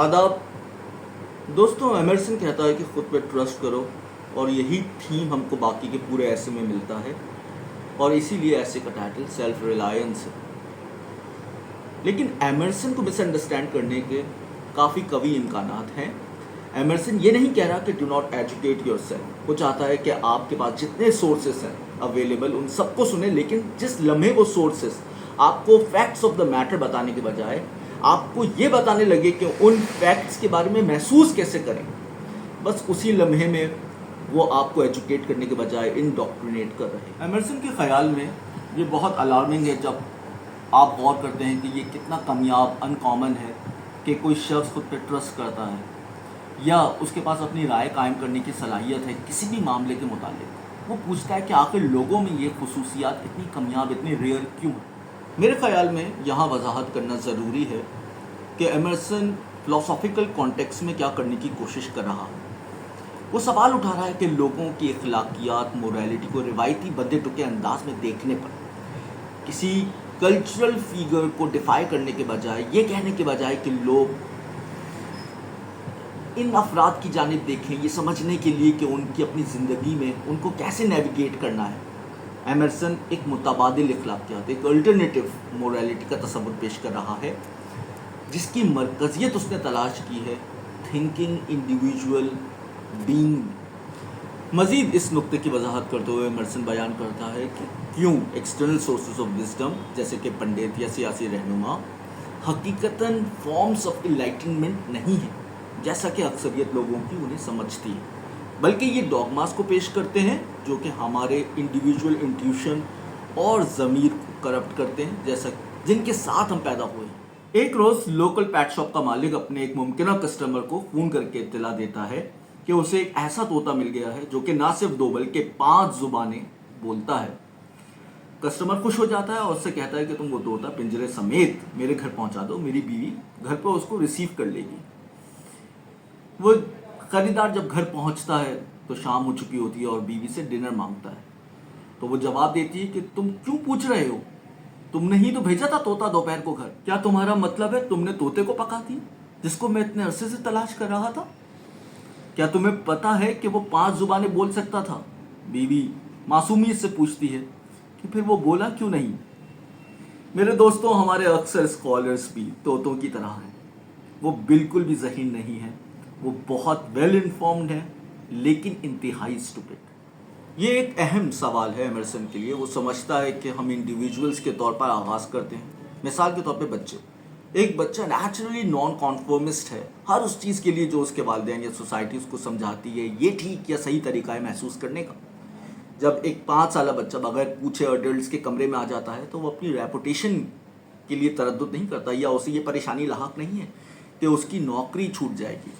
आदाब दोस्तों। एमरसन कहता है कि खुद पे ट्रस्ट करो, और यही थीम हमको बाकी के पूरे ऐसे में मिलता है, और इसीलिए ऐसे का टाइटल सेल्फ रिलायंस है। लेकिन एमरसन को मिसअंडरस्टैंड करने के काफ़ी कवि इम्कानात हैं। एमरसन ये नहीं कह रहा कि डू नॉट एजुकेट योरसेल्फ। वो चाहता है कि आपके पास जितने सोर्सेस हैं अवेलेबल उन सबको सुने, लेकिन जिस लम्हे वो सोर्सेस आपको फैक्ट्स ऑफ द मैटर बताने के बजाय आपको ये बताने लगे कि उन फैक्ट्स के बारे में महसूस कैसे करें, बस उसी लम्हे में वो आपको एजुकेट करने के बजाय इंडोक्ट्रिनेट कर रहे हैं। एमरसन के ख्याल में ये बहुत अलार्मिंग है जब आप गौर करते हैं कि ये कितना कामयाब अनकॉमन है कि कोई शख्स खुद पे ट्रस्ट करता है या उसके पास अपनी राय कायम करने की सलाहियत है किसी भी मामले के मुतालिक। वो पूछता है कि आखिर लोगों में ये खुसूसियात इतनी कामयाब, इतनी रेयर क्यों है। मेरे ख्याल में यहाँ वजाहत करना ज़रूरी है कि एमरसन फ़िलासफ़िकल कॉन्टेक्स्ट में क्या करने की कोशिश कर रहा है। वो सवाल उठा रहा है कि लोगों की अखलाकियात, मोरालिटी को रिवायती बदे टुके अंदाज में देखने पर किसी कल्चरल फिगर को डिफाई करने के बजाय, ये कहने के बजाय कि लोग इन अफराद की जानिब देखें, ये समझने के लिए कि उनकी अपनी ज़िंदगी में उनको कैसे नेविगेट करना है, एमरसन एक मुतबादिल अखलाकियात, एक अल्टरनेटिव मोरालिटी का तस्वुर पेश कर रहा है, जिसकी मरकज़ियत उसने तलाश की है थिंकिंग इंडिविजुअल बीइंग। मज़ीद इस नुक्ते की वजाहत करते हुए एमरसन बयान करता है कि क्यों एक्सटर्नल सोर्सेज ऑफ विजडम जैसे कि पंडित या सियासी रहनुमा हकीकतन फॉर्म्स ऑफ इनलाइटनमेंट नहीं है जैसा कि अक्सरियत लोगों की उन्हें समझती है, बल्कि ये डॉगमास को पेश करते हैं जो कि हमारे इंडिविजुअल इंट्यूशन और ज़मीर को करप्ट करते हैं, जैसा जिनके साथ हम पैदा हुए हैं। एक रोज़ लोकल पैट शॉप का मालिक अपने एक मुमकिना कस्टमर को फ़ोन करके इत्तला देता है कि उसे एक ऐसा तोता मिल गया है जो कि ना सिर्फ 2 बल्कि 5 ज़ुबानें बोलता है। कस्टमर खुश हो जाता है और उससे कहता है कि तुम वो तोता पिंजरे समेत मेरे घर पहुंचा दो, मेरी बीवी घर पर उसको रिसीव कर लेगी। वो खरीदार जब घर पहुंचता है तो शाम हो चुकी होती है और बीवी से डिनर मांगता है, तो वो जवाब देती है कि तुम क्यों पूछ रहे हो, तुमने ही तो भेजा था तोता दोपहर को घर। क्या तुम्हारा मतलब है तुमने तोते को पका दिया जिसको मैं इतने अरसे से तलाश कर रहा था? क्या तुम्हें पता है कि वो 5 ज़ुबानें बोल सकता था? बीवी मासूमियत से पूछती है कि फिर वो बोला क्यों नहीं। मेरे दोस्तों, हमारे अक्सर स्कॉलर्स भी तोतों की तरह हैं। वो बिल्कुल भी ज़हीन नहीं है, वो बहुत वेल इन्फॉर्म्ड है लेकिन इंतहाई स्टूपिड। ये एक अहम सवाल है एमरसन के लिए। वो समझता है कि हम इंडिविजुअल्स के तौर पर आगाज़ करते हैं। मिसाल के तौर पे बच्चे, एक बच्चा नेचुरली नॉन कॉन्फॉर्मिस्ट है हर उस चीज़ के लिए जो उसके वालिदैन या सोसाइटी उसको समझाती है ये ठीक या सही तरीका है महसूस करने का। जब एक 5 साल बच्चा बगैर पूछे अडल्ट्स के कमरे में आ जाता है तो वो अपनी रेपुटेशन के लिए तरद्दुद नहीं करता, या उसे ये परेशानी लाहक नहीं है कि उसकी नौकरी छूट जाएगी।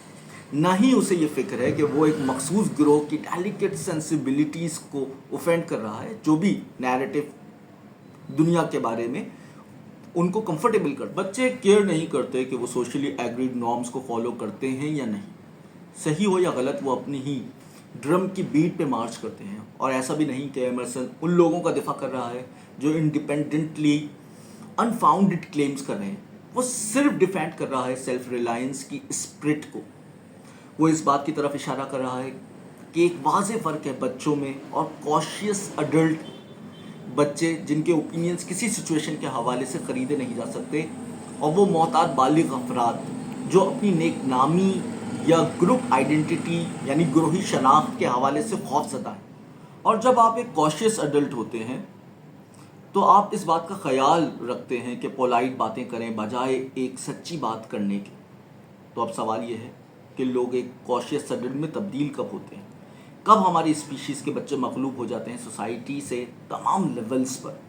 ना ही उसे ये फिक्र है कि वो एक मखसूस गिरोह की डेलिकेट सेंसिबिलिटीज़ को ऑफेंड कर रहा है, जो भी नैरेटिव दुनिया के बारे में उनको कंफर्टेबल कर। बच्चे केयर नहीं करते कि वो सोशली एग्रीड नॉर्म्स को फॉलो करते हैं या नहीं। सही हो या गलत, वो अपनी ही ड्रम की बीट पे मार्च करते हैं। और ऐसा भी नहीं कि एमरसन उन लोगों का दिफा कर रहा है जो इंडिपेंडेंटली अनफाउंडेड क्लेम्स कर रहे हैं। वो सिर्फ डिफेंड कर रहा है सेल्फ रिलायंस की स्पिरिट को। वो इस बात की तरफ इशारा कर रहा है कि एक वाज़ेह फ़र्क है बच्चों में और कॉशियस अडल्ट, बच्चे जिनके ओपिनियंस किसी सिचुएशन के हवाले से ख़रीदे नहीं जा सकते, और वो मोहतात बालिग अफराद जो अपनी नेक नामी या ग्रुप आइडेंटिटी यानी ग्रोही शनाख्त के हवाले से खौफज़दा है। और जब आप एक कॉशियस अडल्ट होते हैं तो आप इस बात का ख्याल रखते हैं कि पोलाइट बातें करें बजाय एक सच्ची बात करने के। तो अब सवाल ये है कि लोग एक कॉशियस अडल्ट में तब्दील कब होते हैं, कब हमारी स्पीशीज़ के बच्चे मगलूब हो जाते हैं सोसाइटी से तमाम लेवल्स पर।